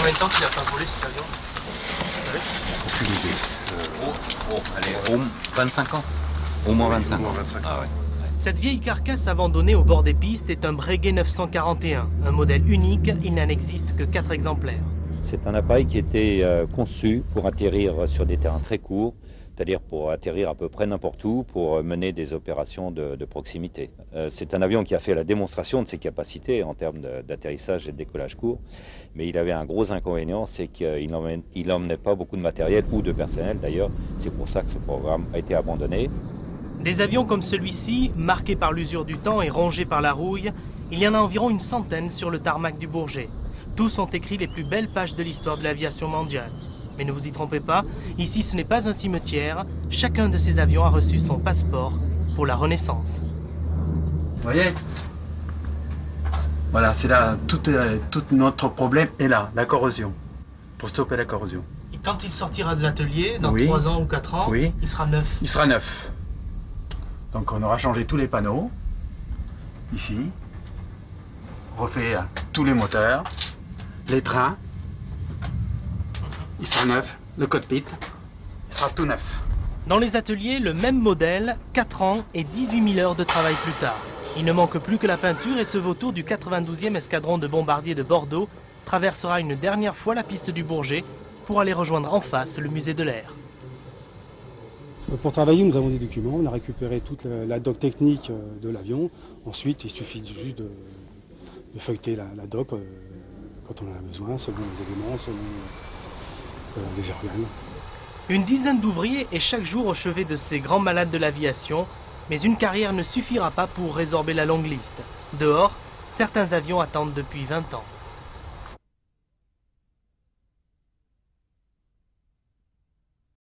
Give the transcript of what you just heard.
combien de temps qu'il n'a pas volé cet avion? Aucune idée. Allez, 25 ans. Au moins 25 ans. Ah ouais. Cette vieille carcasse abandonnée au bord des pistes est un Breguet 941, un modèle unique, il n'en existe que 4 exemplaires. C'est un appareil qui était conçu pour atterrir sur des terrains très courts, c'est-à-dire pour atterrir à peu près n'importe où, pour mener des opérations de proximité. C'est un avion qui a fait la démonstration de ses capacités en termes d'atterrissage et de décollage court, mais il avait un gros inconvénient, c'est qu'il n'emmenait pas beaucoup de matériel ou de personnel d'ailleurs. C'est pour ça que ce programme a été abandonné. Des avions comme celui-ci, marqués par l'usure du temps et rongés par la rouille, il y en a environ une centaine sur le tarmac du Bourget. Tous ont écrit les plus belles pages de l'histoire de l'aviation mondiale. Mais ne vous y trompez pas, ici ce n'est pas un cimetière, chacun de ces avions a reçu son passeport pour la Renaissance. Vous voyez? Voilà, c'est là, tout notre problème est là, la corrosion, pour stopper la corrosion. Et quand il sortira de l'atelier, dans Oui. 3 ans ou 4 ans, Oui. il sera neuf. Il sera neuf. Donc on aura changé tous les panneaux, ici, refait tous les moteurs, les trains, il sera neuf, le cockpit, il sera tout neuf. Dans les ateliers, le même modèle, 4 ans et 18 000 heures de travail plus tard. Il ne manque plus que la peinture et ce vautour du 92e escadron de bombardiers de Bordeaux traversera une dernière fois la piste du Bourget pour aller rejoindre en face le musée de l'air. Pour travailler, nous avons des documents, on a récupéré toute la doc technique de l'avion. Ensuite, il suffit juste de feuilleter la doc quand on en a besoin, selon les éléments, selon les organes. Une dizaine d'ouvriers est chaque jour au chevet de ces grands malades de l'aviation, mais une carrière ne suffira pas pour résorber la longue liste. Dehors, certains avions attendent depuis 20 ans.